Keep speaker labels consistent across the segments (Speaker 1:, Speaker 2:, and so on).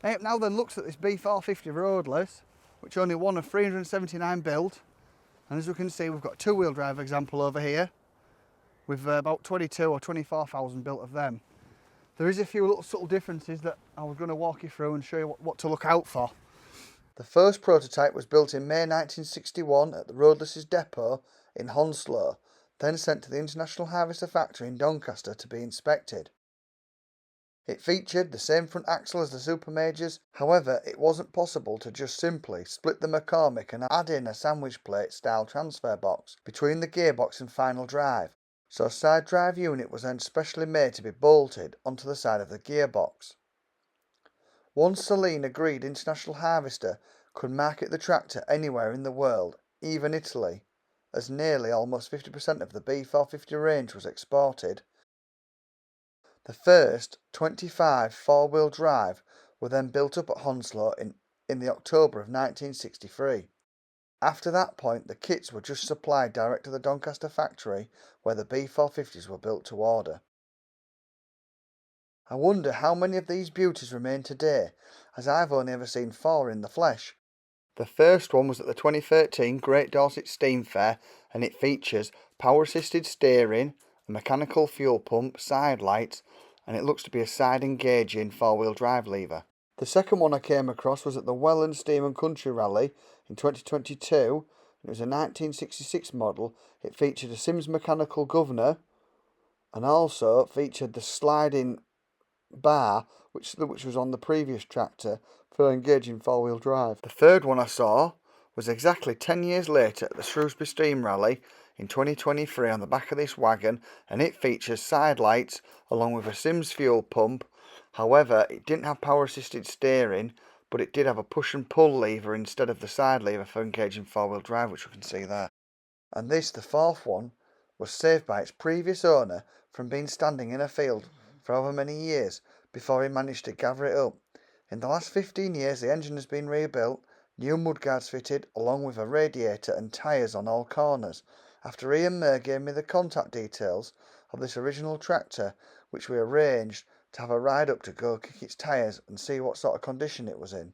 Speaker 1: I have now then looked at this B450 Roadless, which only one of 379 built, and as we can see we've got a two-wheel drive example over here with about 22 or 24,000 built of them. There is a few little subtle differences that I was going to walk you through and show you what to look out for. The first prototype was built in May 1961 at the Roadless's depot in Hounslow, then sent to the International Harvester factory in Doncaster to be inspected. It featured the same front axle as the Super Majors, however it wasn't possible to just simply split the McCormick and add in a sandwich plate style transfer box between the gearbox and final drive, so a side drive unit was then specially made to be bolted onto the side of the gearbox. One Selene agreed International Harvester could market the tractor anywhere in the world, even Italy, as nearly almost 50% of the B450 range was exported. The first 25 four-wheel drive were then built up at Hounslow in the October of 1963. After that point, the kits were just supplied direct to the Doncaster factory where the B450s were built to order. I wonder how many of these beauties remain today, as I've only ever seen 4 in the flesh. The first one was at the 2013 Great Dorset Steam Fair, and it features power-assisted steering, a mechanical fuel pump, side lights, and it looks to be a side engaging 4-wheel drive lever. The second one I came across was at the Welland Steam and Country Rally in 2022. It was a 1966 model. It featured a Sims mechanical governor and also featured the sliding bar which was on the previous tractor for engaging 4-wheel drive. The third one I saw was exactly 10 years later at the Shrewsbury Steam Rally in 2023 on the back of this wagon, and it features side lights along with a Sims fuel pump. However, it didn't have power assisted steering, but it did have a push and pull lever instead of the side lever for engaging 4-wheel drive, which we can see there. And this, the fourth one, was saved by its previous owner from being standing in a field for over many years before he managed to gather it up. In the last 15 years the engine has been rebuilt, new mudguards fitted along with a radiator and tyres on all corners. After Ian Murr gave me the contact details of this original tractor, which we arranged to have a ride up to go kick its tyres and see what sort of condition it was in.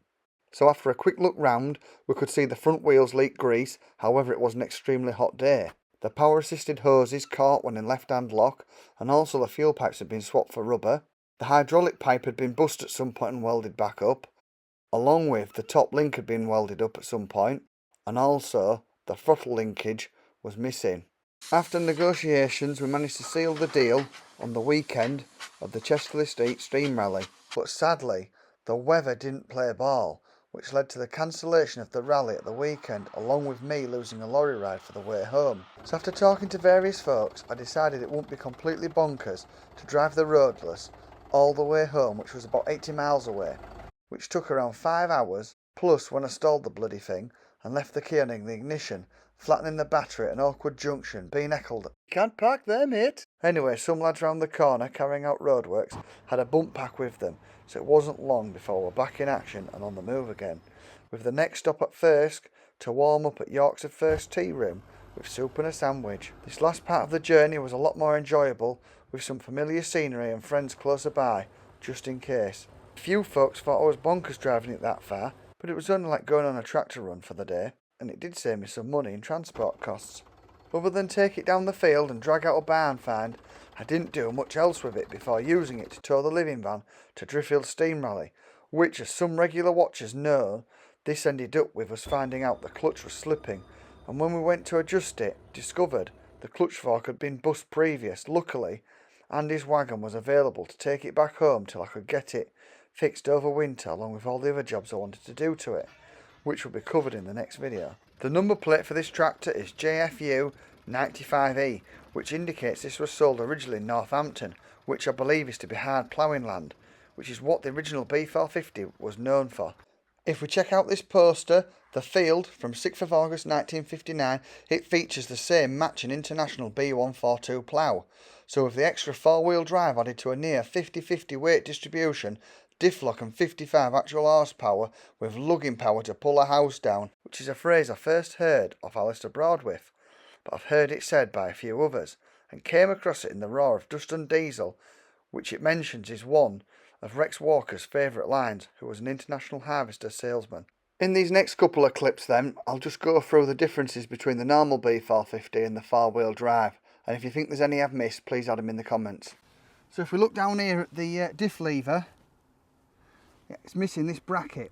Speaker 1: So after a quick look round, we could see the front wheels leak grease, however it was an extremely hot day. The power assisted hoses caught when in left hand lock, and also the fuel pipes had been swapped for rubber. The hydraulic pipe had been bust at some point and welded back up, along with the top link had been welded up at some point, and also the throttle linkage was missing. After negotiations we managed to seal the deal on the weekend of the Chesterley Street Steam Rally, but sadly the weather didn't play ball, which led to the cancellation of the rally at the weekend, along with me losing a lorry ride for the way home. So after talking to various folks, I decided it wouldn't be completely bonkers to drive the Roadless all the way home, which was about 80 miles away, which took around 5 hours, plus when I stalled the bloody thing and left the key on in the ignition, flattening the battery at an awkward junction, being heckled, "Can't park there, mate." Anyway, some lads round the corner carrying out roadworks had a bump pack with them, so it wasn't long before we were back in action and on the move again, with the next stop at Thirsk to warm up at York's First Tea Room with soup and a sandwich. This last part of the journey was a lot more enjoyable, with some familiar scenery and friends closer by, just in case. A few folks thought I was bonkers driving it that far, but it was only like going on a tractor run for the day, and it did save me some money in transport costs. Other than take it down the field and drag out a barn find, I didn't do much else with it before using it to tow the living van to Driffield Steam Rally, which, as some regular watchers know, this ended up with us finding out the clutch was slipping, and when we went to adjust it, discovered the clutch fork had been bust previous. Luckily, Andy's wagon was available to take it back home till I could get it fixed over winter, along with all the other jobs I wanted to do to it, which will be covered in the next video. The number plate for this tractor is JFU 95E, which indicates this was sold originally in Northampton, which I believe is to be hard ploughing land, which is what the original B450 was known for. If we check out this poster, The Field, from 6th of August 1959, it features the same matching International B142 plough. So with the extra 4-wheel drive added to a near 50-50 weight distribution, diff lock and 55 actual horsepower with lugging power to pull a house down, which is a phrase I first heard of Alistair Broadwith, but I've heard it said by a few others, and came across it in the Raw of Dust and Diesel, which it mentions is one of Rex Walker's favourite lines, who was an international harvester salesman. In these next couple of clips then, I'll just go through the differences between the normal B450 and the 4-wheel drive, and if you think there's any I've missed, please add them in the comments. So if we look down here at the diff lever, it's missing this bracket,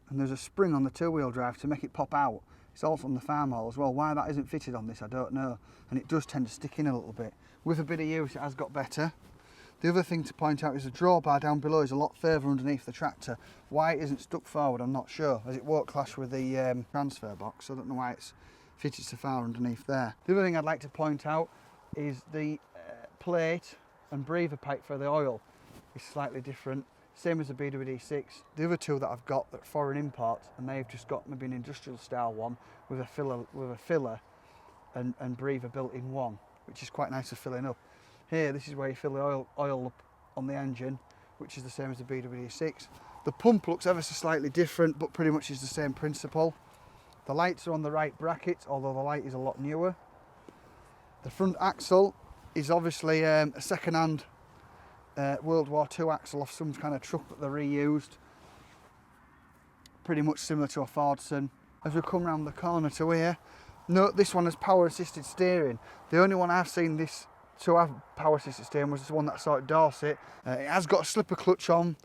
Speaker 1: and there's a spring on the 2-wheel drive to make it pop out. It's also on the farm haul as well. Why that isn't fitted on this, I don't know, and it does tend to stick in a little bit. With a bit of use, it has got better. The other thing to point out is the drawbar down below is a lot further underneath the tractor. Why it isn't stuck forward, I'm not sure, as it won't clash with the transfer box. I don't know why it's fitted so far underneath there. The other thing I'd like to point out is the plate and breather pipe for the oil is slightly different, same as the BWD6. The other two that I've got are foreign imports, and they've just got maybe an industrial style one with a filler and breather built in one, which is quite nice for filling up. Here, this is where you fill the oil up on the engine, which is the same as the BWD6. The pump looks ever so slightly different, but pretty much is the same principle. The lights are on the right bracket, although the light is a lot newer. The front axle is obviously a second-hand World War II axle off some kind of truck that they reused. Pretty much similar to a Fordson. As we come round the corner to here, note this one has power-assisted steering. The only one I've seen this to have power-assisted steering was the one that I saw at Dorset. It has got a slipper clutch on.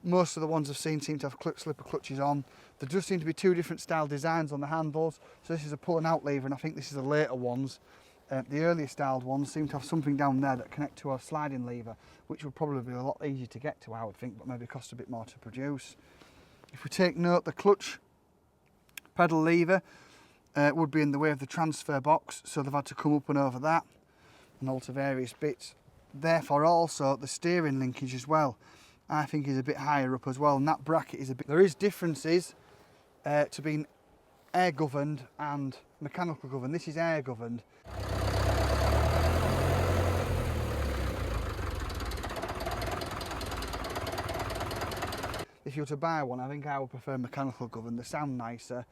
Speaker 1: Most of the ones I've seen seem to have slipper clutches on. There does seem to be two different style designs on the handles. So this is a pull and out lever, and I think this is the later ones. The earlier styled ones seem to have something down there that connect to a sliding lever, which would probably be a lot easier to get to, I would think, but maybe cost a bit more to produce. If we take note, the clutch pedal lever would be in the way of the transfer box, so they've had to come up and over that and alter various bits. Therefore also the steering linkage as well, I think, is a bit higher up as well, and that bracket is a bit... There is differences to being air governed and mechanical governed. This is air governed. If you were to buy one, I think I would prefer mechanical governed. They sound nicer.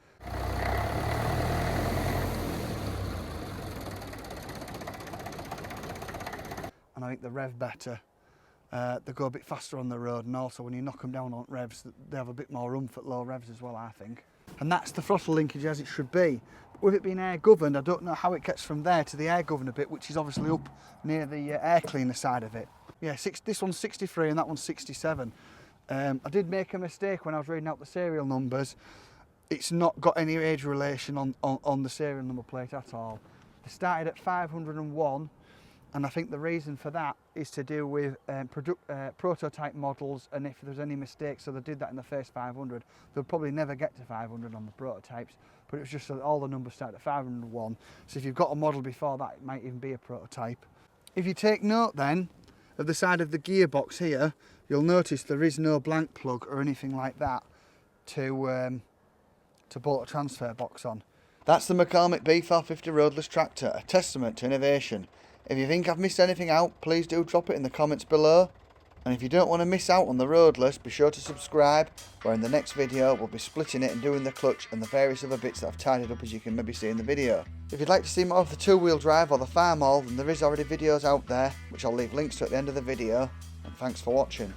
Speaker 1: And I think they rev better. They go a bit faster on the road, and also when you knock them down on revs, they have a bit more oomph at low revs as well, I think. And that's the throttle linkage as it should be. But with it being air governed, I don't know how it gets from there to the air governor bit, which is obviously up near the air cleaner side of it. Yeah, this one's 63 and that one's 67. I did make a mistake when I was reading out the serial numbers. It's not got any age relation on the serial number plate at all. They started at 501, and I think the reason for that is to do with prototype models, and if there's any mistakes, so they did that in the first 500. They'll probably never get to 500 on the prototypes, but it was just so that all the numbers start at 501. So if you've got a model before that, it might even be a prototype. If you take note then of the side of the gearbox here, you'll notice there is no blank plug or anything like that to bolt a transfer box on. That's the McCormick B450 Roadless tractor, a testament to innovation. If you think I've missed anything out, please do drop it in the comments below. And if you don't want to miss out on the Roadless, be sure to subscribe, where in the next video we'll be splitting it and doing the clutch and the various other bits that I've tidied up, as you can maybe see in the video. If you'd like to see more of the 2-wheel drive or the farm haul, then there is already videos out there, which I'll leave links to at the end of the video. And thanks for watching.